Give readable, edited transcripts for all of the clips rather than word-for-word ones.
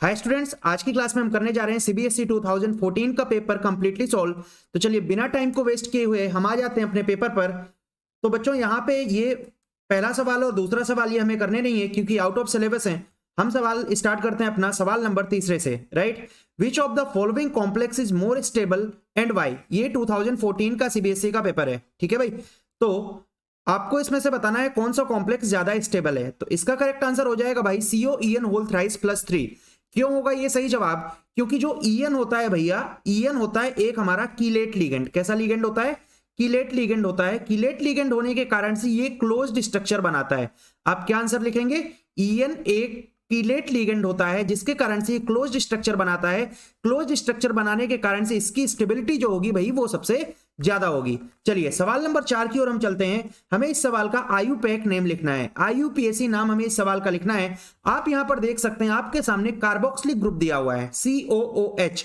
Hi students, आज की class में हम करने जा रहे हैं सीबीएसई 2014 का पेपर कंप्लीटली सॉल्व। तो चलिए बिना टाइम को वेस्ट किए हुए हम आ जाते हैं अपने पेपर पर। तो बच्चों यहाँ पे ये पहला सवाल और दूसरा सवाल ये हमें करने नहीं है क्योंकि आउट ऑफ सिलेबस है। हम सवाल स्टार्ट करते हैं अपना सवाल नंबर तीसरे से, right. Which of the following complex is more stable and why. ये 2014 का सीबीएसई का पेपर है, ठीक है भाई। तो आपको इसमें से बताना है कौन सा कॉम्प्लेक्स ज्यादा स्टेबल है। तो इसका करेक्ट आंसर हो जाएगा भाई COEN होल थ्राइस प्लस 3। क्यों होगा ये सही जवाब? क्योंकि जो EN होता है भैया, EN होता है एक हमारा कीलेट लिगेंड। कैसा लिगेंड होता है? कीलेट लिगेंड होता है। कीलेट लिगेंड होने के कारण से ये क्लोज्ड स्ट्रक्चर बनाता है। आप क्या आंसर लिखेंगे? EN एक कीलेट लिगेंड होता है जिसके कारण से ये क्लोज्ड स्ट्रक्चर बनाता है। क्लोज्ड स्ट्रक्चर बनाने के कारण से इसकी स्टेबिलिटी जो होगी भाई वो सबसे ज्यादा होगी। चलिए सवाल नंबर 4 की ओर हम चलते हैं। हमें इस सवाल का IUPAC नेम लिखना है, IUPAC नाम हमें इस सवाल का लिखना है। आप यहां पर देख सकते हैं आपके सामने कार्बोक्सिलिक ग्रुप दिया हुआ है COOH।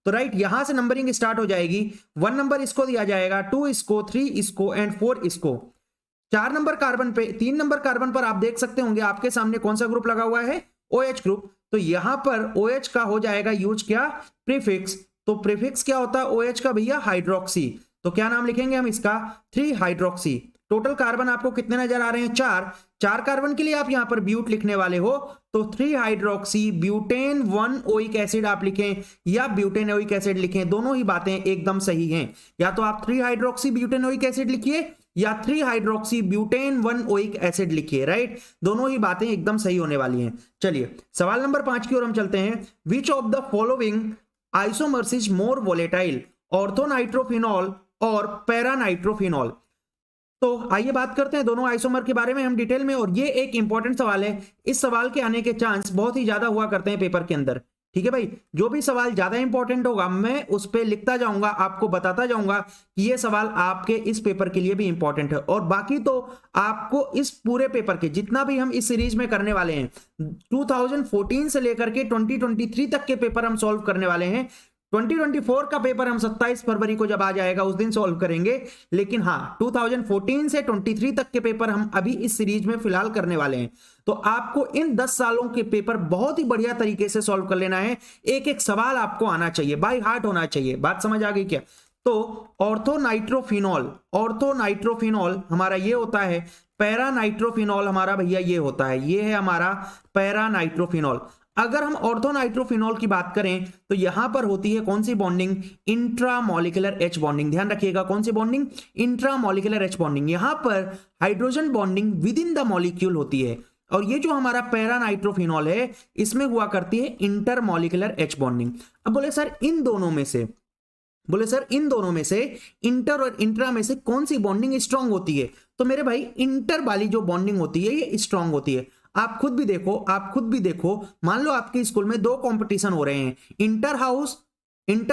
तो राइट, यहां से नंबरिंग स्टार्ट हो जाएगी। 1 नंबर इसको दिया जाएगा, 2 इसको, 3 इसको एंड 4 इसको। 4 नंबर कार्बन पे, 3 नंबर कार्बन पर आप देख सकते होंगे आपके सामने कौन सा ग्रुप लगा हुआ है? OH group. तो यहां पर OH का हो जाएगा यूज क्या? प्रीफिक्स। तो प्रीफिक्स क्या होता है OH का भैया? हाइड्रोक्सी। तो क्या नाम लिखेंगे हम इसका? 3 हाइड्रोक्सी। टोटल कार्बन आपको कितने नजर आ रहे हैं? 4 कार्बन के लिए आप यहां पर ब्यूट लिखने वाले हो तो 3 हाइड्रोक्सी ब्यूटेन 1 ओइक एसिड आप लिखें या ब्यूटेन ओइक एसिड लिखें, दोनों ही बातें एकदम सही हैं। या तो आप 3 हाइड्रोक्सी ब्यूटेन ओइक एसिड लिखिए या 3 हाइड्रोक्सी ब्यूटेन 1 ओइक एसिड लिखिए, राइट। दोनों ही बातें एकदम सही होने वाली हैं। चलिए सवाल नंबर 5 की ओर हम चलते हैं। विच of the following isomers is more volatile, orthonitrophenol और पैरानाइट्रोफिनॉल। तो आइए बात करते हैं दोनों आइसोमर के बारे में हम डिटेल में। और ये एक इंपॉर्टेंट सवाल है, इस सवाल के आने के चांस बहुत ही ज्यादा हुआ करते हैं पेपर के अंदर, ठीक है भाई। जो भी सवाल ज्यादा इंपॉर्टेंट होगा मैं उस पर लिखता जाऊंगा, आपको बताता जाऊंगा कि ये सवाल आपके इस पेपर के लिए भी इंपॉर्टेंट है। और बाकी तो आपको इस पूरे पेपर के जितना भी हम इस सीरीज में करने वाले हैं 2014 से लेकर के 2023 तक के पेपर हम सॉल्व करने वाले हैं। 2024 का पेपर हम 27 फरवरी को जब आ जाएगा उस दिन सॉल्व करेंगे। लेकिन हाँ, 2014 से 23 तक के पेपर हम अभी इस सीरीज में फिलहाल करने वाले हैं। तो आपको इन 10 सालों के पेपर बहुत ही बढ़िया तरीके से सॉल्व कर लेना है। एक एक सवाल आपको आना चाहिए, बाय हार्ट होना चाहिए। बात समझ आ गई क्या? तो ऑर्थोनाइट्रोफिनॉल, ऑर्थोनाइट्रोफिनॉल हमारा ये होता है। पैरानाइट्रोफिनॉल हमारा भैया ये होता है, ये है हमारा पैरानाइट्रोफिनॉल। अगर हम ऑर्थोनाइट्रोफिनॉल की बात करें तो यहां पर होती है कौन सी बॉन्डिंग? Intramolecular H bonding. ध्यान रखिएगा कौन सी बॉन्डिंग? Intramolecular H bonding. यहां पर hydrogen bonding with in the molecule होती है। और ये जो हमारा पैरानाइट्रोफिनॉल है इसमें हुआ करती है इंटरमॉलिक्यूलर H बॉन्डिंग। अब बोले सर इन दोनों में से, इंटर और इंट्रा में से कौन सी बॉन्डिंग स्ट्रांग होती है? तो मेरे भाई इंटर वाली जो बॉन्डिंग होती है ये स्ट्रांग होती है। आप खुद भी देखो, मान लो आपके स्कूल में 2 कंपटीशन हो रहे हैं, इंटर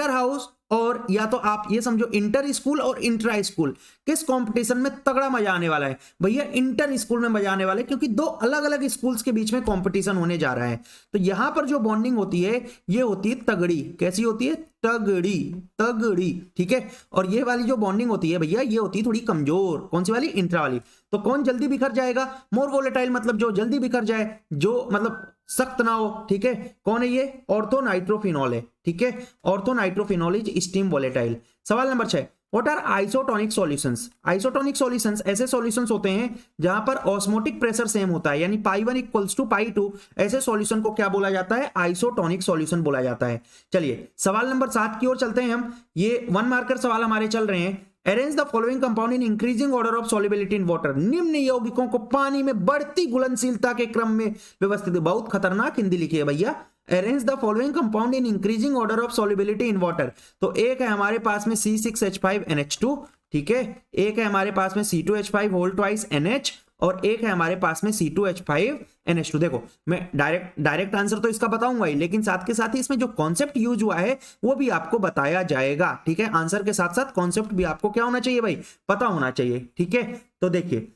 हाउस और या तो आप ये समझो इंटर स्कूल और इंट्रा स्कूल। किस कंपटीशन में तगड़ा मजा आने वाला है? भैया इंटर स्कूल में मजा आने वाला है, क्योंकि 2 अलग अलग स्कूल्स के बीच में कंपटीशन होने जा रहा है। तो यहां पर जो बॉन्डिंग होती है ये होती है तगड़ी। कैसी होती है? तगड़ी, ठीक है। और ये वाली जो बॉन्डिंग होती है भैया ये होती है थोड़ी कमजोर। कौन सी वाली? इंट्रा वाली। तो कौन जल्दी बिखर जाएगा? मोर वोलेटाइल, मतलब जो जल्दी बिखर जाए, जो मतलब सख्त ना हो, ठीक है। कौन है ये? ऑर्थोनाइट्रोफिनॉल है, ठीक है। Orthonitrophenol is steam volatile. सवाल number 6, what are isotonic solutions? Isotonic solutions ऐसे सॉल्यूशंस होते हैं जहां पर ऑस्मोटिक प्रेशर सेम होता है, यानी पाई 1 इक्वल्स टू पाई 2। ऐसे सॉल्यूशन को क्या बोला जाता है? आइसोटोनिक सॉल्यूशन बोला जाता है। चलिए सवाल नंबर 7 की ओर चलते हैं हम। ये 1 मार्कर सवाल हमारे चल रहे हैं। Arrange the following compound in increasing order of solubility in water. निम्न यौगिकों को पानी में बढ़ती घुलनशीलता के क्रम में व्यवस्थित। बहुत खतरनाक हिंदी लिखी है भैया। Arrange the following compound in increasing order of solubility in water. तो एक है हमारे पास में C6H5NH2, ठीक है। एक है हमारे पास में C2H5 होल ट्वाइस NH और एक है हमारे पास में C2H5NH2। देखो मैं डायरेक्ट आंसर तो इसका बताऊंगा ही, लेकिन साथ के साथ ही इसमें जो कॉन्सेप्ट यूज हुआ है वो भी आपको बताया जाएगा, ठीक है। आंसर के साथ साथ कॉन्सेप्ट भी आपको क्या होना चाहिए भाई? पता होना चाहिए, ठीक है। तो देखिए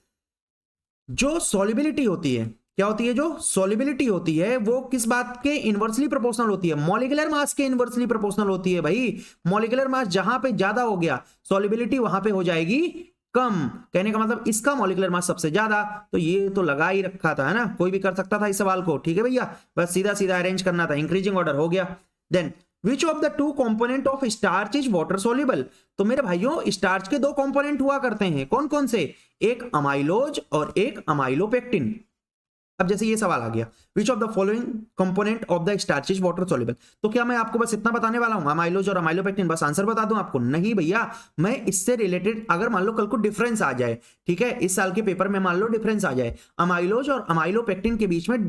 जो सॉल्युबिलिटी होती है, क्या होती है? जो सॉल्युबिलिटी होती है वो किस बात के इनवर्सली प्रोपोर्शनल होती है? मॉलिक्यूलर मास के इनवर्सली प्रोपोर्शनल होती है भाई। मॉलिक्यूलर मास जहां पे ज्यादा हो गया सॉल्युबिलिटी वहां पे हो जाएगी कम, कहने का मतलब इसका मॉलिक्यूलर मास सबसे ज्यादा। तो ये तो लगा ही रखा था, है ना, कोई भी कर सकता था इस सवाल को। ठीक है भैया, बस सीधा सीधा अरेंज करना था, इंक्रीजिंग ऑर्डर हो गया। Then which of the two component of starch is water soluble. तो मेरे भाइयों स्टार्च के दो कंपोनेंट हुआ करते हैं, कौन कौन से, एक अमाइलोज और एक अमाइलोपेक्टिन। अब जैसे ये सवाल आ गया, विच of the following component of the starch is water soluble, तो क्या मैं आपको बस इतना बताने वाला हूं, अमाइलोज और अमाइलोपेक्टिन, बस आंसर बता दूं आपको? नहीं भैया, मैं इससे रिलेटेड अगर मान लो कल को डिफरेंस आ जाए, ठीक है, इस साल के पेपर में मान लो डिफरेंस आ जाए अमाइलोज और अमाइलोपेक्टिन के बीच में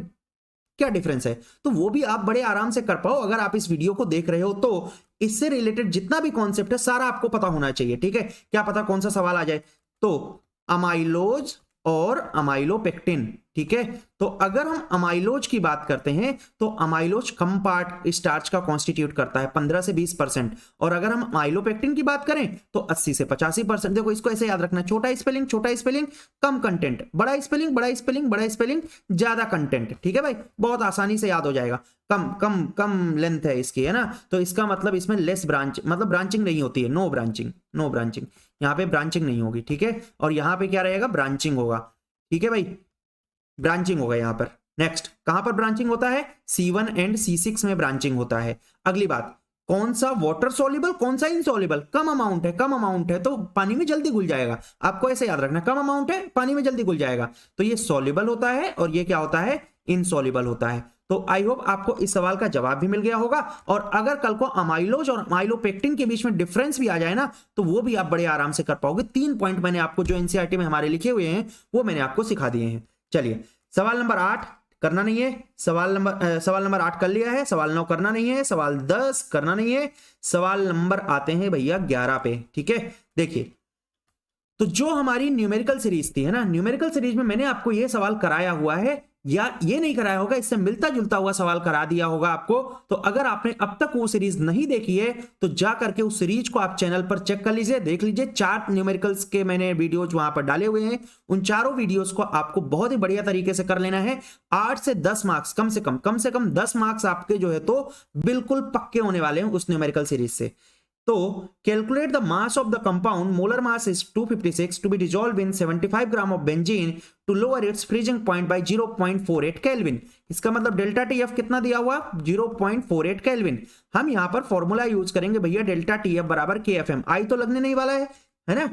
क्या डिफरेंस है, तो वो भी आप बड़े आराम से कर पाओ अगर आप इस वीडियो को देख रहे हो। तो इससे रिलेटेड जितना भी कॉन्सेप्ट है सारा आपको पता होना चाहिए। ठीक है, क्या पता कौन सा सवाल आ जाए। तो अमाइलोज और अमाइलोपेक्टिन, ठीक है, तो अगर हम अमाइलोज की बात करते हैं तो अमाइलोज कम पार्ट स्टार्च का कॉन्स्टिट्यूट करता है 15 से 20%, और अगर हम अमाइलोपेक्टिन की बात करें तो 80 से 85%। देखो इसको ऐसे याद रखना, छोटा स्पेलिंग कम कंटेंट, बड़ा स्पेलिंग ज्यादा कंटेंट। ठीक है भाई, बहुत आसानी से याद हो जाएगा। कम लेंथ है इसकी, है ना, तो इसका मतलब इसमें लेस ब्रांच, मतलब ब्रांचिंग नहीं होती है, नो ब्रांचिंग, यहाँ पे ब्रांचिंग नहीं होगी। ठीक है, और यहाँ पे क्या रहेगा, ब्रांचिंग होगा। ठीक है भाई, ब्रांचिंग होगा यहाँ पर। नेक्स्ट, कहां पर ब्रांचिंग होता है, C1 एंड C6 में ब्रांचिंग होता है। अगली बात, कौन सा वाटर सोल्यूबल कौन सा इनसोल्यूबल, कम अमाउंट है तो पानी में जल्दी घुल जाएगा, आपको ऐसे याद रखना, कम अमाउंट है पानी में जल्दी घुल जाएगा, तो ये सोल्यूबल होता है और ये क्या होता है, इनसोल्यूबल होता है। तो आई होप आपको इस सवाल का जवाब भी मिल गया होगा, और अगर कल को अमाइलोज और अमाइलोपेक्टिन के बीच में डिफरेंस भी आ जाए ना तो वो भी आप बड़े आराम से कर पाओगे। 3 पॉइंट मैंने आपको जो एनसीईआरटी में हमारे लिखे हुए हैं वो मैंने आपको सिखा दिए हैं। चलिए, सवाल नंबर 8 करना नहीं है, सवाल नंबर 8 कर लिया है, सवाल 9 करना नहीं है, सवाल 10 करना नहीं है, सवाल नंबर आते हैं भैया 11 पे। ठीक है, देखिए, तो जो हमारी न्यूमेरिकल सीरीज थी, है ना, न्यूमेरिकल सीरीज में मैंने आपको यह सवाल कराया हुआ है, या ये नहीं कराया होगा, इससे मिलता जुलता हुआ सवाल करा दिया होगा आपको। तो अगर आपने अब तक वो सीरीज नहीं देखी है तो जा करके उस सीरीज को आप चैनल पर चेक कर लीजिए, देख लीजिए। 4 न्यूमेरिकल्स के मैंने वीडियोज वहां पर डाले हुए हैं, उन चारों वीडियोज को आपको बहुत ही बढ़िया तरीके से कर लेना है। 8 से 10 मार्क्स कम से कम 10 मार्क्स आपके जो है तो बिल्कुल पक्के होने वाले हैं उस न्यूमेरिकल सीरीज से। तो calculate the mass of the compound, molar mass is 256 to be dissolve in 75 gram of benzene to lower its freezing point by 0.48 kelvin. इसका मतलब डेल्टा टीएफ कितना दिया हुआ, 0.48 केल्विन। हम यहां पर फॉर्मूला यूज करेंगे भैया, डेल्टा टीएफ बराबर KFM। आई तो लगने नहीं वाला है ना,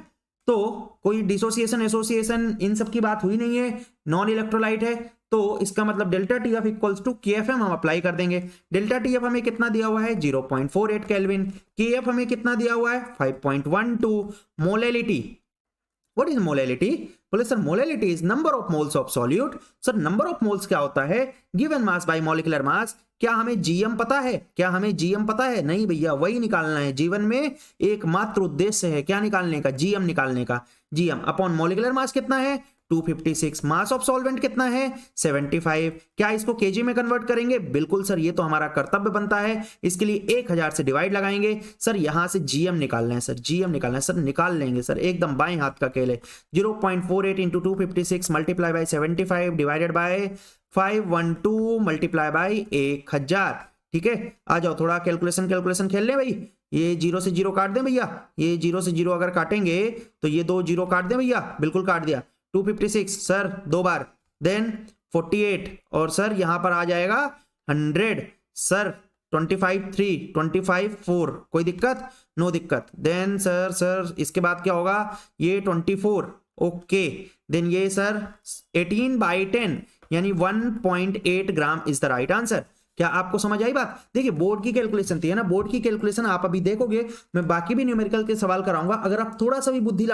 तो कोई डिसोसिएशन एसोसिएशन इन सब की बात हुई नहीं है, नॉन इलेक्ट्रोलाइट है, तो इसका मतलब delta TF equals to KFM हम अप्लाई कर देंगे। डेल्टा टीएफ हमें कितना दिया हुआ है, 0.48 केल्विन। KF हमें कितना दिया हुआ है, 5.12। मोलैलिटी, व्हाट इज मोलैलिटी, बोले sir molality is number of moles of solute. Sir number of moles क्या होता है, given mass by molecular mass. क्या हमें GM पता है, नहीं भैया, वही निकालना है। जीवन में एकमात्र उद्देश्य है क्या निकालने का, GM निकालने का। GM अपॉन मॉलिक्यूलर मास कितना है, 256, मास ऑफ सॉल्वेंट कितना है, 75। क्या इसको केजी में कन्वर्ट करेंगे, बिल्कुल सर, ये तो हमारा कर्तव्य बनता है। इसके लिए 1000 से डिवाइड लगाएंगे। सर यहां से GM निकालना है, सर निकाल लेंगे सर, एकदम बाएं हाथ का खेल है। 0.48 into 256 multiply by 75 divided by 512 multiply by 1000। ठीक है, आ जाओ थोड़ा कैलकुलेशन खेल लें भाई। ये 0 से 0 काट दें भैया, ये 0 से 0 अगर काटेंगे तो ये 2 0 काट दें भैया, बिल्कुल काट दिया। 256 सर 2 बार, देन 48, और सर यहां पर आ जाएगा 100, सर 25 3 25 4, कोई दिक्कत, नो दिक्कत। देन सर इसके बाद क्या होगा, ये 24, ओके। देन ये सर 18/10 यानी 1.8 gram is the right answer. क्या आपको समझ आई बात? देखिए बोर्ड की कैलकुलेशन थी, है ना, बोर्ड की कैलकुलेशन आप अभी देखोगे, मैं बाकी भी न्यूमेरिकल के सवाल कराऊंगा। अगर आप थोड़ा सा भी बुद्धि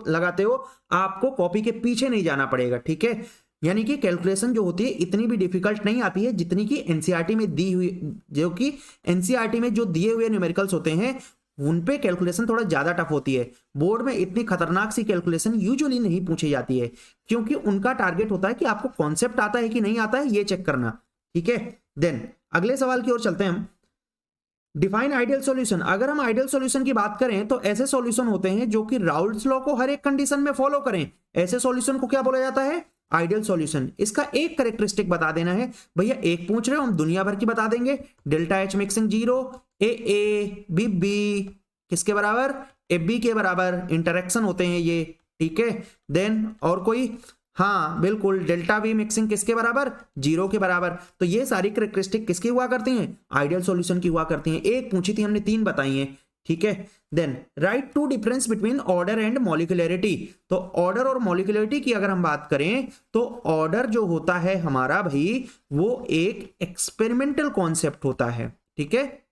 लगाते हो आपको कॉपी के पीछे नहीं जाना पड़ेगा। ठीक है, यानी कि कैलकुलेशन जो होती है इतनी भी डिफिकल्ट नहीं आती है जितनी की एनसीईआरटी में दी हुई, जो कि एनसीईआरटी में जो दिए हुए न्यूमेरिकल्स होते हैं उन पे कैलकुलेशन थोड़ा ज्यादा टफ होती है। बोर्ड में इतनी खतरनाक सी कैलकुलेशन यूजुअली नहीं पूछी जाती है, क्योंकि उनका टारगेट होता है कि आपको कॉन्सेप्ट आता है कि नहीं आता है ये चेक करना। ठीक है, देन अगले सवाल की ओर चलते हैं हम। Define ideal solution. अगर हम आइडियल सॉल्यूशन की बात करें तो ऐसे सॉल्यूशन होते हैं जो कि राउल्ट्स लॉ को हर एक कंडीशन में फॉलो करें। ऐसे सॉल्यूशन को क्या बोला जाता है, आइडियल सॉल्यूशन। इसका एक कैरेक्टरिस्टिक बता देना है भैया, एक पूछ रहे हो हम दुनिया भर की बता देंगे। Delta H mixing 0, AA BB किसके बराबर, एफ के बराबर इंटरेक्शन होते हैं ये, ठीक है। देन और कोई, हाँ बिल्कुल, डेल्टा वी मिक्सिंग किसके बराबर, 0 के बराबर। तो ये सारी कैरेक्टरिस्टिक किसकी हुआ करती हैं, आइडियल सॉल्यूशन की हुआ करती हैं। एक पूछी थी हमने, 3 बताई हैं, ठीक है। Then write two difference between order and molecularity. तो ऑर्डर और मॉलिक्यूलरिटी की अगर हम बात करें तो ऑर्डर जो होता है हमारा भाई वो एक एक्सपेरिमेंटल कॉन्सेप्ट होता है, ठीक है।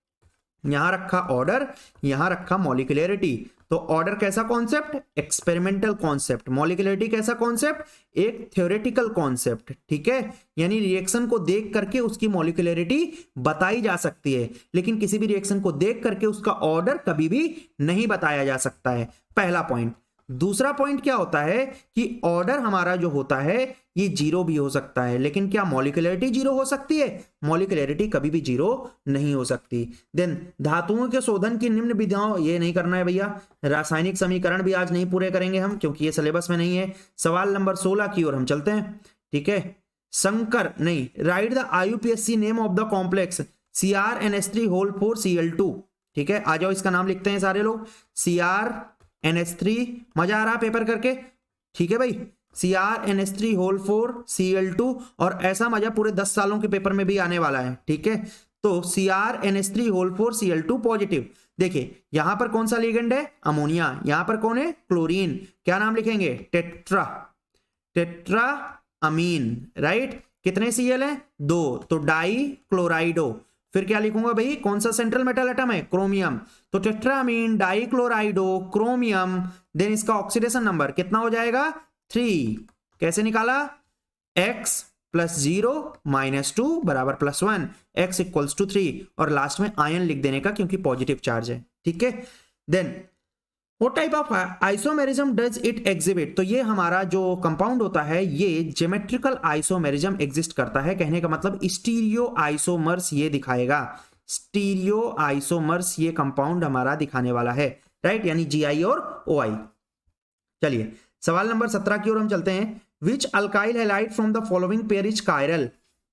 यहां रखा ऑर्डर, यहां रखा मॉलिक्यूलरिटी। तो ऑर्डर कैसा कॉन्सेप्ट, एक्सपेरिमेंटल कॉन्सेप्ट। मॉलिक्यूलरिटी कैसा कॉन्सेप्ट, एक थ्योरेटिकल कॉन्सेप्ट, ठीक है। यानी रिएक्शन को देख करके उसकी मॉलिक्यूलरिटी बताई जा सकती है, लेकिन किसी भी रिएक्शन को देख करके उसका ऑर्डर कभी भी नहीं बताया जा सकता है, पहला पॉइंट। दूसरा पॉइंट क्या होता है कि ऑर्डर हमारा जो होता है ये 0 भी हो सकता है, लेकिन क्या मॉलिक्यूलरिटी 0 हो सकती है, मॉलिक्यूलरिटी कभी भी 0 नहीं हो सकती। देन धातुओं के शोधन की निम्न विधियां, ये नहीं करना है भैया, रासायनिक समीकरण भी आज नहीं पूरे करेंगे हम, क्योंकि ये सिलेबस में नहीं है। सवाल नंबर 16 की ओर हम चलते हैं, ठीक है। शंकर नहीं, right the IUPAC name of the complex CrNH3 4Cl2, ठीक है। आ जाओ, इसका नाम लिखते हैं सारे लोग, CrNH3, मजा आ रहा पेपर करके, ठीक है भाई। CrNH3 4Cl2, और ऐसा मजा पूरे 10 सालों के पेपर में भी आने वाला है, ठीक है। तो CrNH3 4Cl2 पॉजिटिव। देखिए यहां पर कौन सा लिगेंड है, अमोनिया, यहां पर कौन है, क्लोरीन। क्या नाम लिखेंगे, टेट्रा अमीन, राइट। कितने Cl है, 2, तो डाई क्लोराइडो। फिर क्या लिखूंगा भाई, कौन सा सेंट्रल मेटल एटम है, क्रोमियम। तो टेट्रामीन डाइक्लोराइडो क्रोमियम। देन इसका ऑक्सीडेशन नंबर कितना हो जाएगा, 3। कैसे निकाला, x + 0 - 2 = +1, x = 3, और लास्ट में आयन लिख देने का क्योंकि पॉजिटिव चार्ज है, ठीक है। Then What type of isomerism does it exhibit? तो ये हमारा जो कंपाउंड होता है ये ज्योमेट्रिकल आइसोमेरिज्म एग्जिस्ट करता है। कहने का मतलब स्टीरियो आइसोमर्स ये दिखाएगा, स्टीरियो आइसोमर्स ये कंपाउंड हमारा दिखाने वाला है, राइट, यानी GI और OI। चलिए सवाल नंबर 17 की ओर हम चलते हैं। Which alkyl halide from the following pair is chiral,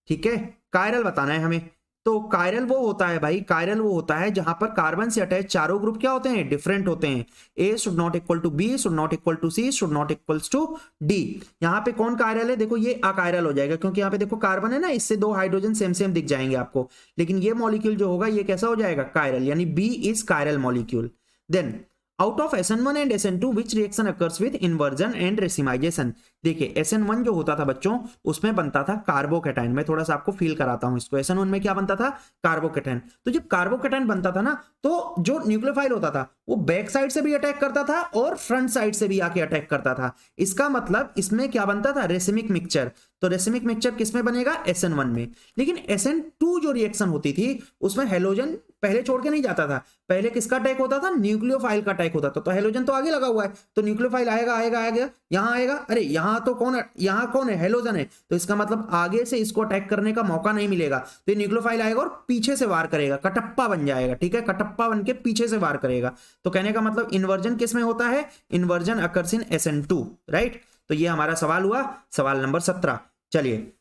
ठीक है, कायरल बताना है हमें। तो कायरल वो होता है भाई, कायरल वो होता है जहां पर कार्बन से अटैच चारों ग्रुप क्या होते हैं, डिफरेंट होते हैं। A should not equal to B, should not equal to C, should not equals to D। यहां पे कौन कायरल है, देखो ये अकायरल हो जाएगा, क्योंकि यहाँ पे देखो कार्बन है ना, इससे 2 हाइड्रोजन सेम सेम दिख जाएंगे आपको, लेकिन ये मॉलिक्यूल जो होगा ये कैसा हो जाएगा, कायरल, यानी B is chiral molecule. Then out of SN1 and SN2 which reaction occurs with inversion and racemization. देखिए SN1 जो होता था बच्चों उसमें बनता था कार्बोकेटाइन। मैं थोड़ा सा आपको फील कराता हूं इसको। SN1 में क्या बनता था, कार्बोकेटाइन। तो जब कार्बोकेटाइन बनता था ना तो जो न्यूक्लियोफाइल होता था वो बैक साइड से भी अटैक करता था और फ्रंट साइड से भी आके अटैक करता था। इसका मतलब इसमें क्या बनता था, रेसिमिक मिक्सचर। तो रेसिमिक मिक्सचर किसमें बनेगा, SN1 में। लेकिन SN2 जो रिएक्शन होती थी उसमें हेलोजन पहले छोड़ के नहीं जाता था, पहले किसका अटैक होता था, न्यूक्लियोफाइल का अटैक होता था। तो हेलोजन तो आगे लगा हुआ है तो न्यूक्लियोफाइल आएगा आएगा आएगा, यहां आएगा, अरे यहां तो कौन है, यहां कौन है, हेलोजन है। तो इसका मतलब आगे से इसको अटैक करने का मौका नहीं मिलेगा, तो न्यूक्लियोफाइल आएगा और पीछे से वार करेगा, कटप्पा बन जाएगा, ठीक है, कटप्पा बन के पीछे से वार करेगा। तो कहने का मतलब इन्वर्जन किस में होता है, inversion occurs in SN2, right. तो ये हमारा सवाल हुआ, सवाल नंबर 17। चलिए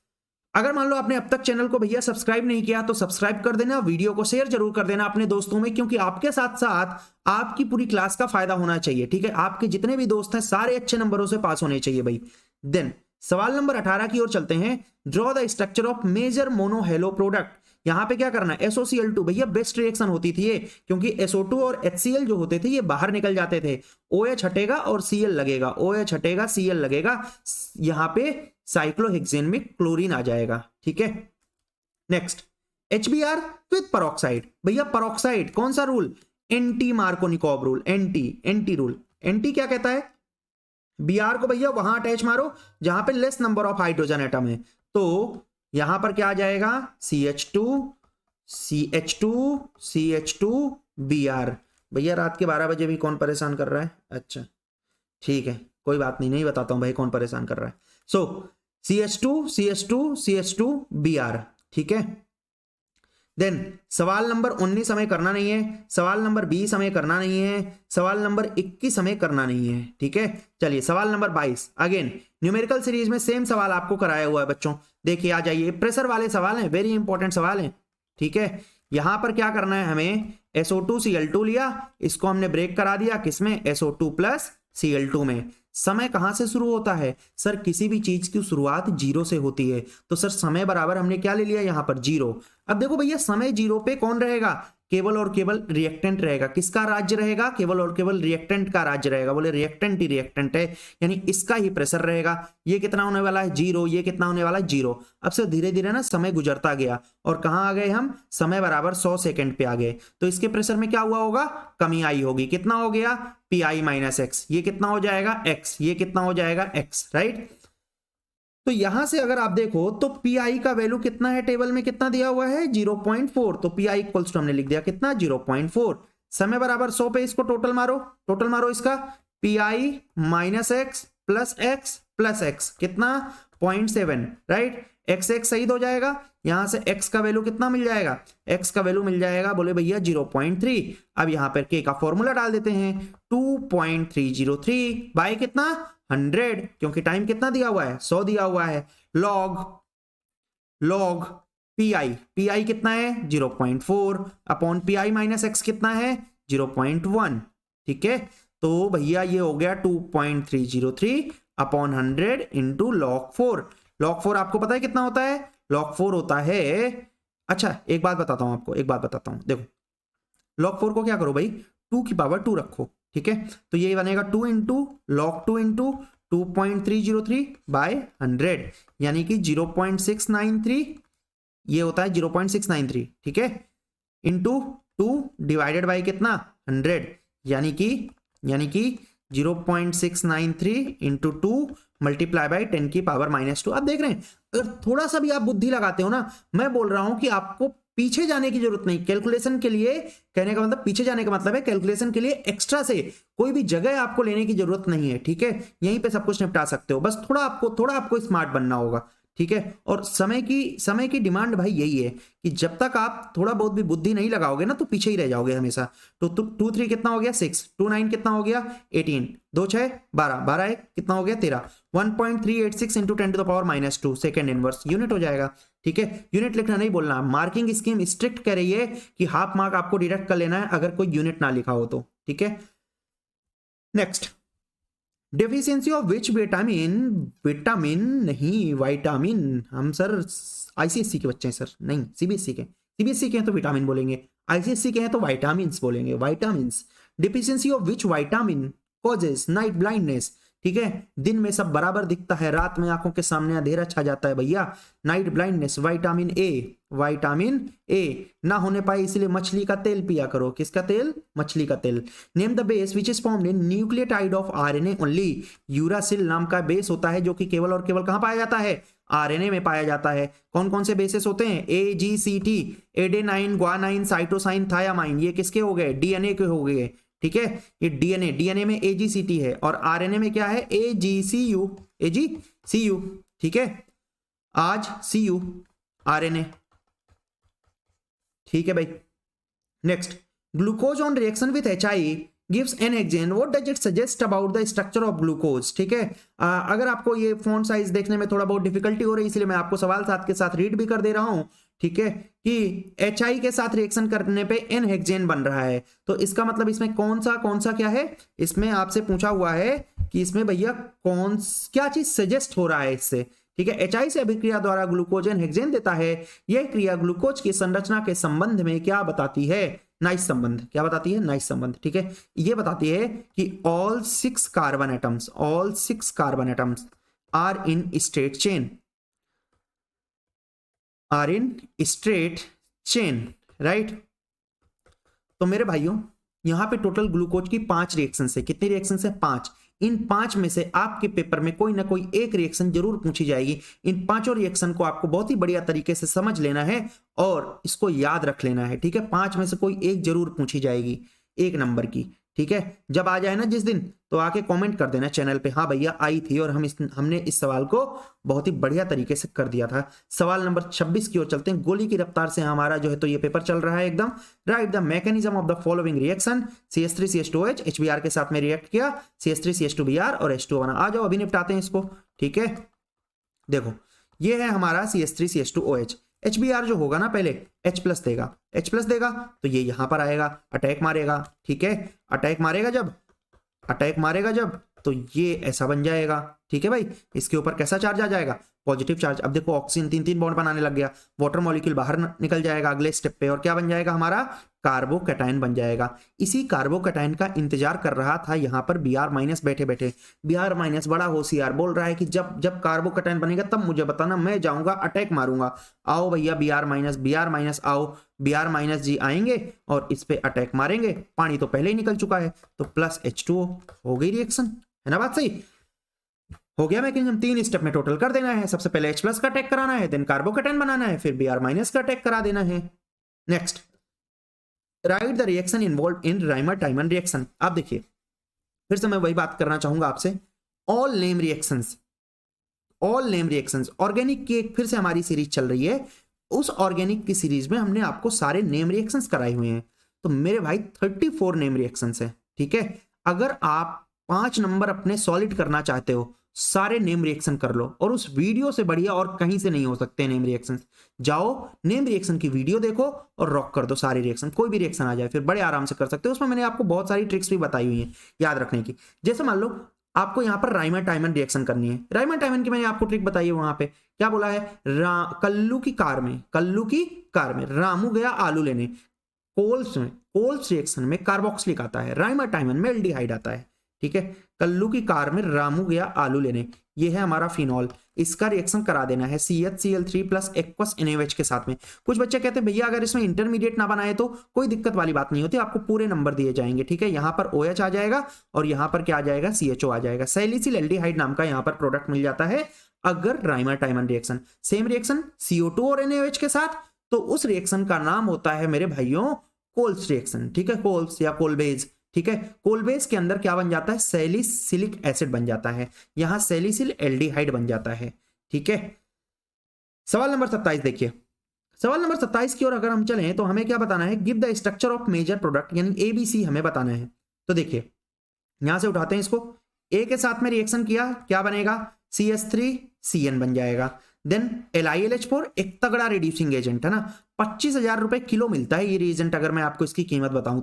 अगर मान लो आपने अब तक चैनल को भैया सब्सक्राइब नहीं किया तो सब्सक्राइब कर देना, वीडियो को शेयर जरूर कर देना अपने दोस्तों में, क्योंकि आपके साथ साथ आपकी पूरी क्लास का फायदा होना चाहिए, ठीक है। आपके जितने भी दोस्त हैं सारे अच्छे नंबरों से पास होने चाहिए भाई। देन सवाल नंबर 18 की ओर चलते हैं। Draw the structure of major monohalo product. यहां पे क्या करना है, SOCl2 भैया बेस्ट रिएक्शन होती थी ये, क्योंकि SO2 और HCl जो होते थे ये बाहर निकल जाते थे। OH हटेगा और Cl लगेगा, OH हटेगा Cl लगेगा, यहां पे साइक्लोहेक्सेन में क्लोरीन आ जाएगा, ठीक है। Next HBr with peroxide. भैया पेरोक्साइड कौन सा rule, anti Markovnikov rule, anti rule. Anti क्या कहता है, Br को भैया वहां अटैच मारो जहां पे less number of hydrogen atom है। तो यहां पर क्या आ जाएगा, CH2 CH2 CH2 Br। भैया रात के 12 बजे भी कौन परेशान कर रहा है, अच्छा ठीक है कोई बात नहीं, नहीं बताता हूं भाई कौन परेशान कर रहा है। सो CH2 CH2 CH2 Br, ठीक है। देन सवाल नंबर 19 हमें करना नहीं है, सवाल नंबर 20 हमें करना नहीं है, सवाल नंबर 21 हमें करना नहीं है, ठीक है। चलिए सवाल नंबर 22, अगेन न्यूमेरिकल सीरीज में सेम सवाल आपको कराया हुआ है बच्चों। देखिए आ जाइए, प्रेशर वाले सवाल हैं, वेरी इंपॉर्टेंट सवाल हैं, ठीक है। यहां पर क्या करना है हमें, SO2 Cl2 लिया, इसको हमने ब्रेक करा दिया किसमें, SO2 प्लस Cl2 में। समय कहां से शुरू होता है सर, किसी भी चीज की शुरुआत जीरो से होती है, तो सर समय बराबर हमने क्या ले लिया यहां पर, जीरो। अब देखो भैया समय जीरो पे कौन रहेगा, केवल और केवल रिएक्टेंट रहेगा। किसका राज्य रहेगा, केवल और केवल रिएक्टेंट का राज्य रहेगा। बोले रिएक्टेंट ही रिएक्टेंट है, यानी इसका ही प्रेशर रहेगा। ये कितना होने वाला है, जीरो। ये कितना होने वाला है, जीरो। अब से धीरे धीरे ना समय गुजरता गया और कहां आ गए हम, समय बराबर 100 सेकंड पे आ गए। तो इसके प्रेशर में क्या हुआ होगा, कमी आई होगी। कितना हो गया, पी माइनस एक्स। ये कितना हो जाएगा, एक्स। ये कितना हो जाएगा, एक्स, राइट। तो यहां से अगर आप देखो तो पी का वैल्यू कितना है, टेबल में कितना दिया हुआ है, 0.4। तो पी इक्वल्स टू हमने लिख दिया कितना, 0.4। समय बराबर 100 पे इसको टोटल मारो, टोटल मारो इसका, P minus x plus x कितना, 0.7, राइट। एक्स एक्स सही हो जाएगा, यहां से एक्स का वैल्यू कितना मिल जाएगा, एक्स का वैल्यू मिल जाएगा बोले भैया 0.3। अब यहां पर के का फॉर्मूला डाल देते हैं, 2.303 बाय कितना, 100, क्योंकि टाइम कितना दिया हुआ है, 100 दिया हुआ है। लॉग पी कितना है, 0.4 अपॉन पी माइनस एक्स कितना है, 0.1। ठीक है, तो भैया ये हो गया 2.303 अपॉन 100 इंटू log 4। log 4 आपको पता है कितना होता है, log 4 होता है, अच्छा एक बात बताता हूं आपको, एक बात बताता हूं, देखो log 4 को क्या करो भाई, 2 की पावर 2 रखो। ठीक है, तो ये बनेगा 2 इंटू log 2 इंटू 2.303 बाय 100, यानी कि 0.693, ये होता है 0.693। ठीक है, इंटू 2 डिवाइडेड बाय कितना, 100, यानी कि 0.693 इंटू 2 मल्टीप्लाई बाय 10 की पावर -2। आप देख रहे हैं, अगर थोड़ा सा भी आप बुद्धि लगाते हो ना, मैं बोल रहा हूं कि आपको पीछे जाने की जरूरत नहीं कैलकुलेशन के लिए। कहने का मतलब पीछे जाने का मतलब है कैलकुलेशन के लिए एक्स्ट्रा से कोई भी जगह आपको लेने की जरूरत नहीं है। ठीक है, यहीं पे सब कुछ निपटा सकते हो, बस थोड़ा आपको स्मार्ट बनना होगा। ठीक है, और समय की डिमांड भाई यही है कि जब तक आप थोड़ा बहुत भी बुद्धि नहीं लगाओगे ना, तो पीछे ही रह जाओगे हमेशा। तो 2 3 कितना हो गया, 6, 2 9 कितना हो गया, 18, 2 6 12, 12 1 कितना हो गया, 13। 1.386 इंटू 10⁻², सेकेंड इनवर्स यूनिट हो जाएगा। ठीक है, यूनिट लिखना नहीं बोलना, मार्किंग स्कीम स्ट्रिक्ट कह रही है कि हाफ मार्क आपको डिडक्ट कर लेना है अगर कोई यूनिट ना लिखा हो तो। ठीक है, next, deficiency of which vitamin, vitamin नहीं विटामिन, हम सर आईसीएससी के बच्चे हैं सर, नहीं सीबीएसई के। सीबीएसई के हैं तो विटामिन बोलेंगे, आईसीएससी के हैं तो विटामिन्स बोलेंगे, vitamins. Deficiency of which vitamin causes night blindness. ठीक है, दिन में सब बराबर दिखता है, रात में आंखों के सामने अंधेरा छा जाता है भैया, नाइट ब्लाइंडनेस। विटामिन ए ना होने पाए इसलिए मछली का तेल पिया करो। किसका तेल, मछली का तेल। Name the base which is formed in nucleotide of RNA only. Uracil नाम का बेस होता है जो कि केवल और केवल कहां पाया जाता है, आरएनए में पाया जाता है। कौन कौन से बेसिस होते हैं, AGCT, adenine, guanine, cytosine, thiamine. ये किसके हो गए, डीएनए के हो गए। ठीक है, ये डीएनए में AGCT है और आरएनए में क्या है, AGCU। ठीक है, आज CU आरएनए। ठीक है भाई, next, glucose on reaction with HI gives an hexane, what does it suggest about the structure of glucose। ठीक है, अगर आपको ये फॉन्ट साइज देखने में थोड़ा बहुत डिफिकल्टी हो रही है, इसलिए मैं आपको सवाल साथ के साथ रीड भी कर दे रहा हूं। ठीक है, कि HI के साथ रिएक्शन करने पे N हेक्सेन बन रहा है, तो इसका मतलब इसमें कौन सा क्या है, इसमें आपसे पूछा हुआ है कि इसमें भैया क्या चीज सजेस्ट हो रहा है इससे। ठीक है, HI से अभिक्रिया द्वारा ग्लूकोज N हेक्सेन देता है। यह क्रिया ग्लूकोज की संरचना के संबंध में क्या बताती है, नाइस संबंध। क्या बताती है, नाइस संबंध। ठीक है, ये बताती है कि all 6 carbon atoms are in straight chain, right. तो मेरे भाइयों, यहां पे टोटल ग्लूकोज की 5 रिएक्शन है। कितनी रिएक्शन है, 5। इन 5 में से आपके पेपर में कोई ना कोई एक रिएक्शन जरूर पूछी जाएगी। इन 5 रिएक्शन को आपको बहुत ही बढ़िया तरीके से समझ लेना है और इसको याद रख लेना है। ठीक है, 5 में से कोई एक जरूर पूछी जाएगी, 1 नंबर की। ठीक है, जब आ जाए ना जिस दिन, तो आके कमेंट कर देना चैनल पे, हाँ भैया आई थी और हमने इस सवाल को बहुत ही बढ़िया तरीके से कर दिया था। सवाल नंबर 26 की ओर चलते हैं। गोली की रफ्तार से हमारा जो है तो ये पेपर चल रहा है एकदम। Right the mechanism of the following reaction, CH3CH2OH HBr के साथ में रिएक्ट किया, CH3CH2Br और H2O बना। आ जाओ अभी निपटाते हैं इसको। ठीक है, देखो ये है हमारा CH3CH2OH, HBr जो होगा ना पहले H प्लस देगा, H प्लस देगा तो ये यहां पर आएगा, अटैक मारेगा, ठीक है, अटैक मारेगा जब तो ये ऐसा बन जाएगा, ठीक है भाई। इसके ऊपर कैसा चार्ज आ जाएगा, पॉजिटिव चार्ज। अब देखो ऑक्सीजन 3-3 बॉन्ड बनाने लग गया, वाटर मॉलिक्यूल बाहर निकल जाएगा अगले स्टेप पे, और क्या बन जाएगा हमारा, कार्बोकैटायन बन जाएगा। इसी कार्बोकैटायन का इंतजार कर रहा था यहाँ पर Br- बैठे बैठे। Br- बड़ा होशियार बोल रहा है कि जब जब कार्बोकैटायन बनेगा तब मुझे बताना, मैं जाऊंगा अटैक मारूंगा। आओ भैया Br- आओ, Br- जी आएंगे और इस पे अटैक मारेंगे। पानी तो पहले ही निकल चुका है तो प्लस H2O, हो गई रिएक्शन, है ना बात सही, हो गया मैकेनिज्म। 3 स्टेप में टोटल कर देना है, सबसे पहले H प्लस का अटैक कराना है, देन कार्बोकैटायन बनाना है, फिर Br- का अटैक करा देना है। Next, right the reaction involve in राइमर-टाइमन reaction. आप देखिए फिर से मैं वही बात करना चाहूंगा आपसे, ऑल नेम रिएक्शंस, ऑर्गेनिक की एक फिर से हमारी सीरीज चल रही है। उस ऑर्गेनिक की सीरीज में हमने आपको सारे नेम रिएक्शंस कराए हुए हैं। तो मेरे भाई 34 नेम रिएक्शंस है, ठीक है। अगर आप 5 नंबर अपने सॉलिड करना चाहते हो, सारे नेम रिएक्शन कर लो, और उस वीडियो से बढ़िया और कहीं से नहीं हो सकते नेम रिएक्शन। जाओ नेम रिएक्शन की वीडियो देखो और रॉक कर दो सारे रिएक्शन, कोई भी रिएक्शन आ जाए, फिर बड़े आराम से कर सकते हो। उसमें मैंने आपको बहुत सारी ट्रिक्स भी बताई हुई हैं याद रखने की। जैसे मान लो आपको यहाँ पर राइमर-टाइमन रिएक्शन करनी है, राइमर-टाइमन की मैंने आपको ट्रिक बताई है। वहां पे क्या बोला है, कल्लू की कार में रामू गया आलू लेने। कोल्स रिएक्शन में कार्बोक्सिलिक आता है, राइमर-टाइमन में एल्डिहाइड आता है, ठीक है। कल्लू की कार में रामू गया आलू लेने, ये है हमारा फिनॉल, इसका रिएक्शन करा देना है CHCl3 प्लस एक्वस NaOH के साथ में। कुछ बच्चे कहते हैं भैया अगर इसमें इंटरमीडिएट ना बनाए तो कोई दिक्कत वाली बात नहीं होती, आपको पूरे नंबर दिए जाएंगे, ठीक है। यहाँ पर OH आ जाएगा और यहाँ पर क्या आ जाएगा, CHO आ जाएगा। सैलिसिल एल्डिहाइड नाम का यहाँ पर प्रोडक्ट मिल जाता है अगर राइमर-टाइमन रिएक्शन, सेम रिएक्शन CO2 और NaOH के साथ, तो उस रिएक्शन का नाम होता है मेरे भाइयों कोल्स रिएक्शन, ठीक है, कोल्स या कोलबेज, ठीक है। कोलबेज के अंदर क्या बन जाता है, सैलिसिलिक एसिड बन जाता है, यहां सैलिसिल एल्डिहाइड बन जाता है, ठीक है। सवाल नंबर 27 देखिए, सवाल नंबर 27 की ओर अगर हम चलें तो हमें क्या बताना है, give the structure of major product, यानी ABC हमें बताना है। तो देखिए यहां से उठाते हैं इसको, A के साथ में रिएक्शन किया, क्या बनेगा, CH3CN बन जाएगा। देन LiLH4 एक तगड़ा रिड्यूसिंग एजेंट है ना, 25,000 रुपए किलो मिलता है ये रिएजेंट। अगर मैं आपको इसकी कीमत बताऊं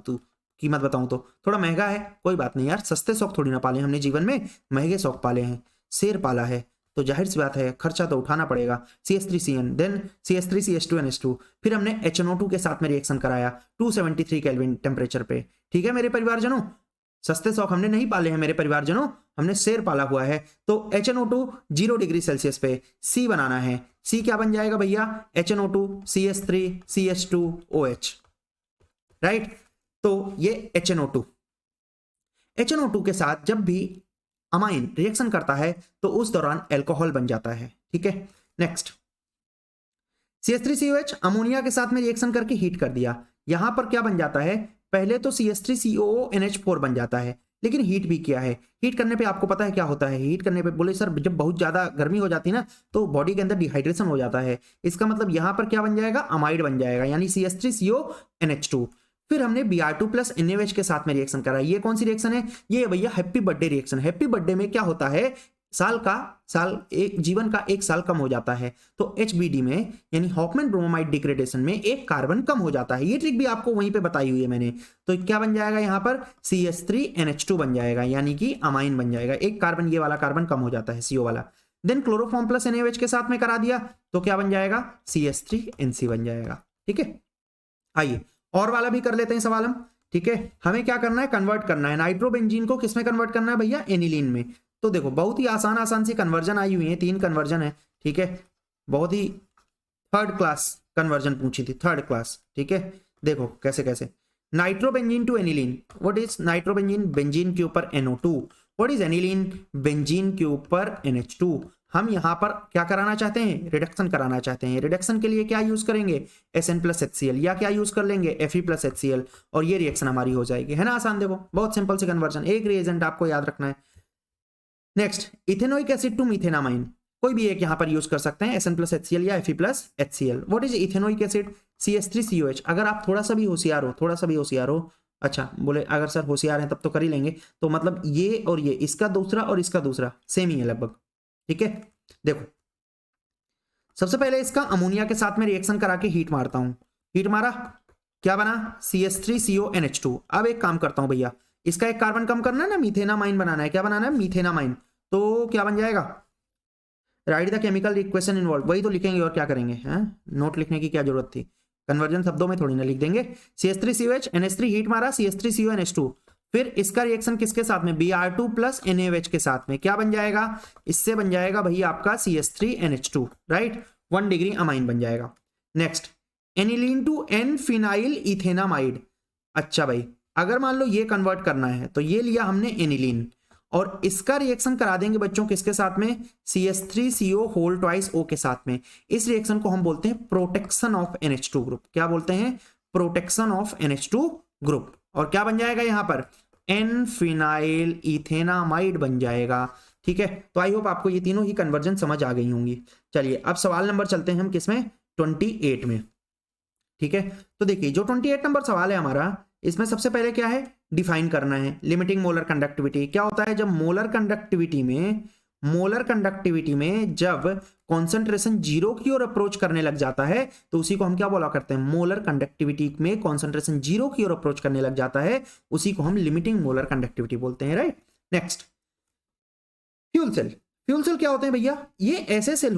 तो थोड़ा महंगा है, कोई बात नहीं यार, सस्ते शौक थोड़ी ना पाले हमने जीवन में, महंगे शौक पाले हैं, शेर पाला है, तो जाहिर सी बात है खर्चा तो उठाना पड़ेगा। CH3CN, देन CH3CH2NH2, फिर हमने HNO2 के साथ में रिएक्शन कराया 273 केल्विन टेम्परेचर पे, ठीक है मेरे परिवारजनों। सस्ते शौक हमने नहीं पाले हैं मेरे परिवारजनों, हमने शेर पाला हुआ है। तो HNO2 0 डिग्री सेल्सियस पे C बनाना है, C क्या बन जाएगा भैया, HNO2 CH3 CH2OH, राइट। तो ये HNO2 के साथ जब भी अमाइन रिएक्शन करता है तो उस दौरान अल्कोहल बन जाता है, ठीक है। नेक्स्ट, CH3COH अमोनिया के साथ में रिएक्शन करके हीट कर दिया, यहां पर क्या बन जाता है, पहले तो CH3COONH4 बन जाता है, लेकिन हीट भी किया है। हीट करने पे आपको पता है क्या होता है, हीट करने पे बोले सर जब बहुत ज्यादा गर्मी हो जाती है ना तो बॉडी के अंदर डिहाइड्रेशन हो जाता है। इसका मतलब यहां पर क्या बन जाएगा, अमाइड बन जाएगा, यानी CH3CONH2। फिर हमने Br2 प्लस NaOH के साथ में रिएक्शन करा, ये कौन सी रिएक्शन है, ये भैया happy birthday reaction. Happy birthday में क्या होता है, जीवन का 1 साल कम हो जाता है, तो HBD में यानी हॉफमैन ब्रोमाइड डिग्रेडेशन में 1 कार्बन कम हो जाता है। ये ट्रिक भी आपको वहीं पे बताई हुई है मैंने। तो क्या बन जाएगा यहाँ पर, CH3NH2 बन जाएगा, यानी कि अमाइन बन जाएगा, 1 कार्बन, ये वाला कार्बन कम हो जाता है CO वाला। देन क्लोरोफॉर्म प्लस NaOH के साथ में करा दिया तो क्या बन जाएगा, CH3NC बन जाएगा, ठीक है। आइए और वाला भी कर लेते हैं सवाल हम, ठीक है। हमें क्या करना है, कन्वर्ट करना है नाइट्रोबेंजीन को, किसमें कन्वर्ट करना है भैया, एनिलीन में। तो देखो बहुत ही आसान सी कन्वर्जन आई हुई है, 3 कन्वर्जन है, ठीक है। बहुत ही थर्ड क्लास कन्वर्जन पूछी थी, थर्ड क्लास, ठीक है। देखो कैसे कैसे, nitrobenzene to aniline, what is nitrobenzene, benzene के ऊपर NO2, what is aniline, benzene के ऊपर NH2। हम यहां पर क्या कराना चाहते हैं, रिडक्शन कराना चाहते हैं। रिडक्शन के लिए क्या यूज करेंगे, SN प्लस HCl, या क्या यूज कर लेंगे, Fe प्लस HCl, और ये रिएक्शन हमारी हो जाएगी, है ना आसान। देखो बहुत सिंपल से कन्वर्जन, एक रिएजेंट आपको याद रखना है। Next, ethanoic acid to methanamine, कोई भी एक यहां पर यूज कर सकते हैं, SN प्लस HCl या Fe plus HCl। What is ethanoic acid, CH3COH। अगर आप थोड़ा सा भी होशियार हो, अच्छा बोले अगर सर होशियार हैं तब तो कर ही लेंगे, तो मतलब ये और ये, इसका दूसरा और इसका दूसरा सेम ही है लगभग, ठीक है। देखो सबसे पहले इसका अमोनिया के साथ में रिएक्शन करा के हीट मारता हूं। हीट मारा, क्या बना, CH3CONH2। अब एक काम करता हूं भैया, इसका एक कार्बन कम करना है ना, मीथेनामाइन बनाना है। क्या बनाना है, मीथेनामाइन। तो क्या बन जाएगा, right the chemical equation involve, वही तो लिखेंगे और क्या करेंगे, हैं नोट लिखने की क्या जरूरत थी, कन्वर्जन शब्दों में थोड़ी ना लिख देंगे। CH3COH NH3 हीट मारा, CH3CONH2, फिर इसका रिएक्शन किसके साथ में, Br2 प्लस NaOH के साथ में, क्या बन जाएगा, इससे बन जाएगा भैया आपका CH3NH2, राइट, 1 डिग्री अमाइन बन जाएगा। Next, aniline to N phenyl ethanamide. अच्छा भाई, अगर मान लो ये कन्वर्ट करना है तो ये लिया हमने एनिलीन, और इसका रिएक्शन करा देंगे बच्चों किसके साथ में, CH3CO होल ट्वाइस O के साथ में। इस रिएक्शन को हम बोलते हैं प्रोटेक्शन ऑफ NH2 ग्रुप। क्या बोलते हैं, प्रोटेक्शन ऑफ NH2 ग्रुप। और क्या बन जाएगा यहां पर, एन फिनाइल इथेनामाइड बन जाएगा। ठीक है, तो आई होप आपको ये तीनों ही कन्वर्जन समझ आ गई होंगी। चलिए अब सवाल नंबर चलते हैं हम किसमें, 28 में। ठीक है, तो देखिए जो 28 नंबर सवाल है हमारा, इसमें सबसे पहले क्या है, डिफाइन करना है लिमिटिंग मोलर कंडक्टिविटी। क्या होता है, जब मोलर कंडक्टिविटी में जब कॉन्सेंट्रेशन जीरो की ओर अप्रोच करने लग जाता है तो उसी को हम क्या बोला करते हैं, मोलर कंडक्टिविटी में कॉन्सेंट्रेशन जीरो की ओर अप्रोच करने लग जाता है, उसी को हम लिमिटिंग मोलर कंडक्टिविटी बोलते हैं, right. Next, fuel cell. Fuel cell क्या होते हैं भैया, ये ऐसे सेल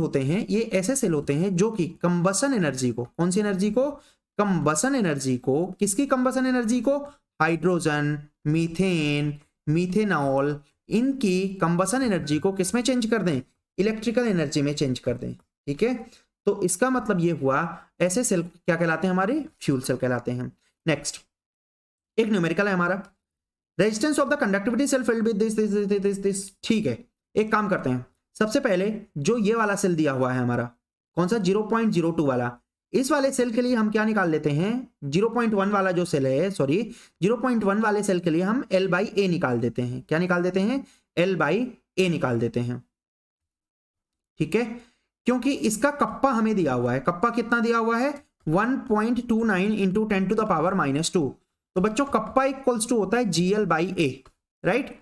होते हैं जो कि कंबसन एनर्जी को, कौन सी एनर्जी को, कंबसन एनर्जी को, किसकी कंबसन एनर्जी को, हाइड्रोजन, मीथेन, मीथेनॉल, इनकी कंबसन एनर्जी को किसमें चेंज कर दें, इलेक्ट्रिकल एनर्जी में चेंज कर दें। ठीक है, तो इसका मतलब ये हुआ, ऐसे सेल क्या कहलाते हैं हमारे, फ्यूल सेल कहलाते हैं। नेक्स्ट, एक न्यूमेरिकल है हमारा, resistance of the conductivity cell filled with this. ठीक है, एक काम करते हैं, सबसे पहले जो ये वाला सेल दिया हुआ है हमारा, कौन सा, 0.02 वाला, इस वाले सेल के लिए हम क्या निकाल लेते हैं, 0.1 वाला जो सेल है, 0.1 वाले सेल के लिए हम L/A निकाल देते हैं। क्या निकाल देते हैं, L/A निकाल देते हैं। ठीक है, क्योंकि इसका कप्पा हमें दिया हुआ है, कप्पा कितना दिया हुआ है, 1.29 इंटू 10 टू द पावर -2। तो बच्चों कप्पा इक्वल्स टू होता है GL/A, राइट।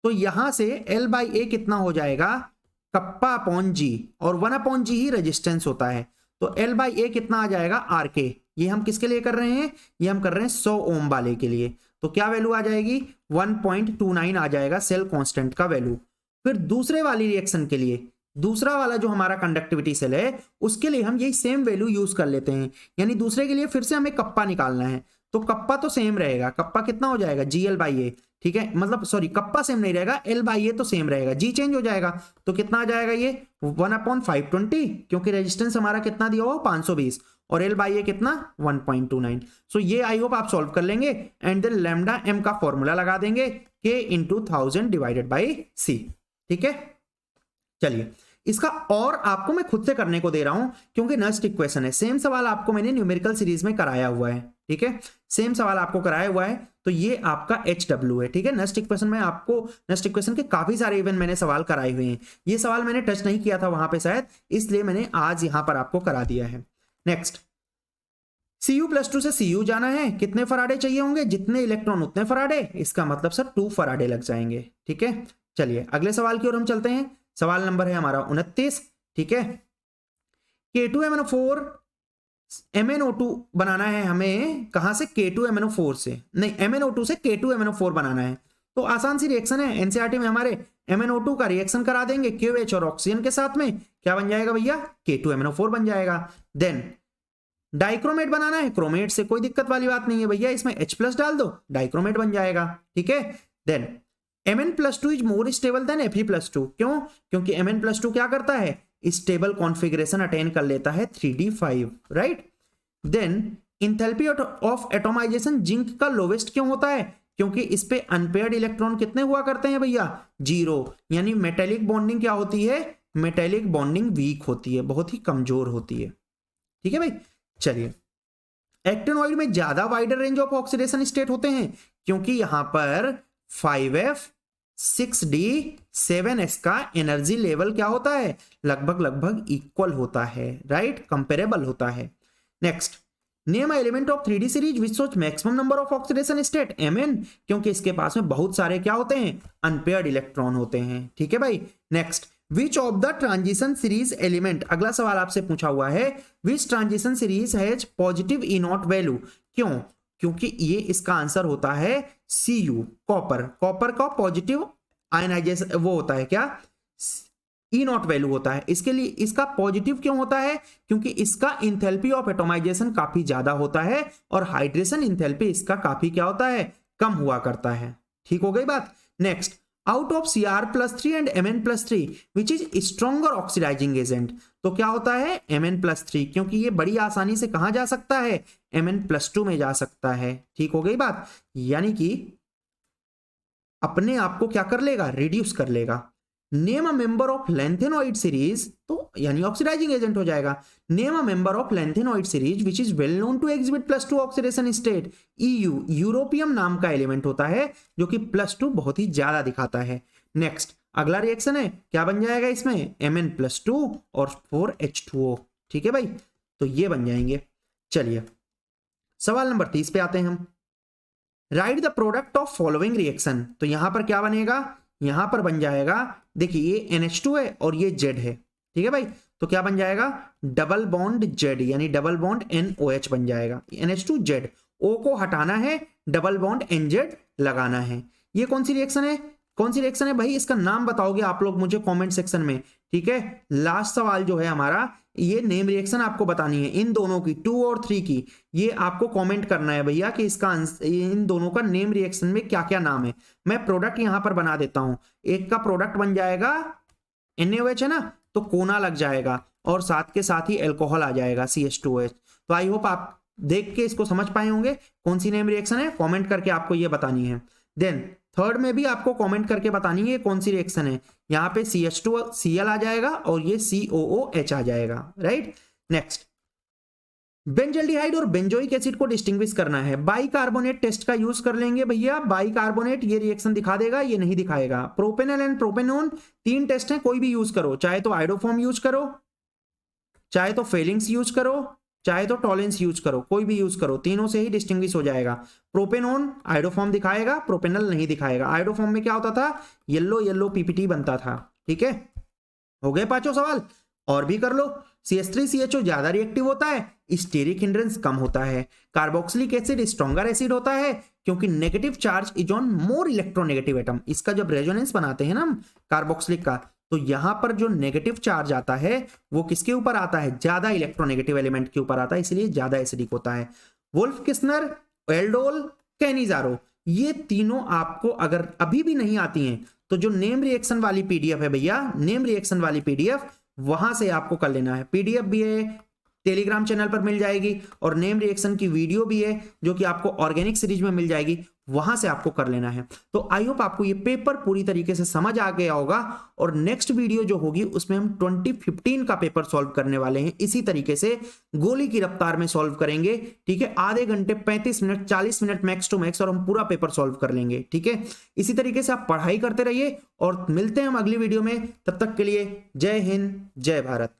तो यहां से L/A कितना हो जाएगा, कप्पा अपॉन G, और 1/G ही रेजिस्टेंस होता है, तो L/A कितना आ जाएगा, RK। ये हम किसके लिए कर रहे हैं, ये हम कर रहे हैं 100 ओम वाले के लिए, तो क्या वैल्यू आ जाएगी, 1.29 आ जाएगा सेल कांस्टेंट का वैल्यू। फिर दूसरे वाली रिएक्शन के लिए, दूसरा वाला जो हमारा कंडक्टिविटी सेल है, उसके लिए हम यही सेम वैल्यू यूज कर लेते हैं, यानी दूसरे के लिए फिर से हमें कप्पा निकालना है, तो कप्पा तो सेम रहेगा, कप्पा कितना हो जाएगा, GL/A। ठीक है, मतलब सॉरी, कप्पा सेम नहीं रहेगा, L/A तो सेम रहेगा, G चेंज हो जाएगा, तो कितना आ जाएगा ये 1/520, क्योंकि रेजिस्टेंस हमारा कितना दिया हुआ 520, और L/A कितना 1.29। सो ये आई होप आप सॉल्व कर लेंगे, एंड देन लैम्डा m का फॉर्मूला लगा देंगे, K × 1000 डिवाइडेड बाई C। ठीक है, चलिए इसका और आपको मैं खुद से करने को दे रहा हूं, क्योंकि नेक्स्ट इक्वेशन है, सेम सवाल आपको मैंने न्यूमेरिकल सीरीज में कराया हुआ है। ठीक है, सेम सवाल आपको कराया हुआ है, तो ये आपका HW है। ठीक है, नेक्स्ट इक्वेशन में आपको, नेक्स्ट इक्वेशन के काफी सारे इवन मैंने सवाल कराए हुए हैं, ये सवाल मैंने टच नहीं किया था वहां पे शायद, इसलिए मैंने आज यहां पर आपको करा दिया है। नेक्स्ट, Cu+2 से Cu जाना है, कितने फराडे चाहिए होंगे, जितने इलेक्ट्रॉन उतने फराडे, इसका मतलब सर 2 फराडे लग जाएंगे। ठीक है, चलिए अगले सवाल की ओर हम चलते हैं, सवाल नंबर है हमारा 29। ठीक है, K2MnO4 MnO2 बनाना है हमें, कहां से, K2MnO4 से, नहीं MnO2 से K2MnO4 बनाना है, तो आसान सी रिएक्शन है, एनसीईआरटी में हमारे MnO2 का रिएक्शन करा देंगे KOH और ऑक्सीजन के साथ में, क्या बन जाएगा भैया, K2MnO4 बन जाएगा। देन डाइक्रोमेट बनाना है, क्रोमेट से कोई दिक्कत वाली बात नहीं है भैया, इसमें H+ डाल दो, डाइक्रोमेट बन जाएगा। ठीक है, then Mn+2 is more stable than Fe+2, क्यों, क्योंकि Mn+2 क्या करता है, स्टेबल कॉन्फ़िगरेशन अटेन कर लेता है 3d5, right. Then enthalpy of atomization zinc का लोवेस्ट क्यों होता है, क्योंकि इस पे अनपेयर्ड इलेक्ट्रॉन कितने हुआ करते हैं भैया, 0, यानी मेटेलिक बॉन्डिंग क्या होती है, मेटेलिक बॉन्डिंग वीक होती है, बहुत ही कमजोर होती है। ठीक है भाई, चलिए एक्टिनॉइड में ज्यादा wider range of oxidation state होते हैं, क्योंकि यहां पर 5F 6D 7S का एनर्जी लेवल क्या होता है, लगभग इक्वल होता है, राइट, कंपेरेबल होता है। Next, name element of 3D series which shows maximum number of oxidation state, Mn, क्योंकि इसके पास में बहुत सारे क्या होते हैं, अनपेयर्ड इलेक्ट्रॉन होते हैं। ठीक है भाई, next, which of the transition series element, अगला सवाल आपसे पूछा हुआ है, विच transition series has positive E not value, क्यों, क्योंकि ये इसका आंसर होता है Cu, कॉपर, कॉपर का पॉजिटिव आयनाइजेशन वो होता है क्या, ई नॉट वैल्यू होता है। इसके लिए इसका पॉजिटिव क्यों होता है, क्योंकि इसका इंथैल्पी ऑफ एटोमाइजेशन काफी ज्यादा होता है और हाइड्रेशन इंथैल्पी इसका काफी क्या होता है, कम हुआ करता है। ठीक हो गई बात। Next, out of Cr+3 and Mn+3 which is stronger oxidizing agent, तो क्या होता है Mn+3, क्योंकि ये बड़ी आसानी से कहां जा सकता है, Mn+2 में जा सकता है। ठीक हो गई बात, यानी कि अपने आप को क्या कर लेगा, रिड्यूस कर लेगा। Name a member of lanthanoid series, तो यानी ऑक्सीडाइजिंग एजेंट हो जाएगा। Name a member of lanthanoid series which is well known to exhibit +2 oxidation state. EU europium नाम का एलिमेंट होता है जो कि +2 बहुत ही ज्यादा दिखाता है। नेक्स्ट, अगला रिएक्शन है, क्या बन जाएगा इसमें, Mn+2 और 4H2O। ठीक है भाई, तो ये बन जाएंगे। चलिए सवाल नंबर 30 पे आते हैं हम। Right the product of following reaction, तो यहां पर क्या बनेगा, यहां पर बन जाएगा, देखिए ये NH2 है और ये Z है। ठीक है भाई, तो क्या बन जाएगा, डबल बॉन्ड Z, यानी डबल बॉन्ड NOH बन जाएगा। NH2Z, O को हटाना है, डबल बॉन्ड NZ लगाना है। ये कौन सी रिएक्शन है, कौन सी रिएक्शन है भाई, इसका नाम बताओगे आप लोग मुझे कमेंट सेक्शन में। ठीक है, लास्ट सवाल जो है हमारा, ये नेम रिएक्शन आपको बतानी है, इन दोनों की 2 और 3 की, ये आपको कमेंट करना है भैया कि इसका इन दोनों का नेम रिएक्शन में क्या क्या नाम है। मैं प्रोडक्ट यहां पर बना देता हूं, एक का प्रोडक्ट बन जाएगा NaOH है ना, तो कोना लग जाएगा और साथ के साथ ही एल्कोहल आ जाएगा CH2OH। तो आई होप आप देख के इसको समझ पाए होंगे कौन सी नेम रिएक्शन है, कमेंट करके आपको ये बतानी है। देन थर्ड में भी आपको कमेंट करके बतानी है कौन सी रिएक्शन है, यहाँ पे CH2Cl आ जाएगा और ये COOH आ जाएगा, राइट। नेक्स्ट, बेंजल्डिहाइड और बेंजोइक एसिड को डिस्टिंग्विश करना है। बाइकार्बोनेट टेस्ट का यूज कर लेंगे भैया, बाइकार्बोनेट ये रिएक्शन दिखा देगा, ये नहीं दिखाएगा। प्रोपेनल एंड प्रोपेनोन 3 टेस्ट हैं, कोई भी यूज करो, चाहे तो आइडोफॉर्म यूज करो, चाहे तो फेलिंग्स यूज करो, चाहे तो टॉलेंस यूज करो, कोई भी यूज करो, तीनों से ही डिस्टिंग्विश हो जाएगा। प्रोपेनोन आइडोफॉर्म दिखाएगा, प्रोपेनल नहीं दिखाएगा। आइडोफॉर्म में क्या होता था, येलो येलो PPT बनता था। ठीक है, हो गए 5 सवाल, और भी कर लो। CH3CHO ज्यादा रिएक्टिव होता है, स्टेरिक हिंड्रेंस कम होता है। कार्बोक्सिलिक एसिड स्ट्रॉन्गर एसिड होता है क्योंकि negative charge is on more electronegative atom. इसका जब रेजोनेंस बनाते हैं ना हम कार्बोक्सिलिक का, तो यहां पर जो नेगेटिव चार्ज आता है वो किसके ऊपर आता है, ज्यादा इलेक्ट्रोनेगेटिव एलिमेंट के ऊपर आता है, इसलिए ज्यादा एसिडिक होता है। वुल्फ किस्नर, एल्डोल, कैनिजारो, ये तीनों आपको अगर अभी भी नहीं आती हैं तो जो नेम रिएक्शन वाली PDF है भैया, नेम रिएक्शन वाली PDF वहां से आपको कर लेना है। PDF भी है, टेलीग्राम चैनल पर मिल जाएगी, और नेम रिएक्शन की वीडियो भी है जो कि आपको ऑर्गेनिक सीरीज में मिल जाएगी, वहां से आपको कर लेना है। तो आई होप आपको ये पेपर पूरी तरीके से समझ आ गया होगा, और नेक्स्ट वीडियो जो होगी उसमें हम 2015 का पेपर सॉल्व करने वाले हैं, इसी तरीके से गोली की रफ्तार में सॉल्व करेंगे। ठीक है, आधे घंटे 35 minute 40 minute max to max, और हम पूरा पेपर सॉल्व कर लेंगे। ठीक है, इसी तरीके से आप पढ़ाई करते रहिए और मिलते हैं हम अगली वीडियो में। तब तक के लिए जय हिंद, जय भारत।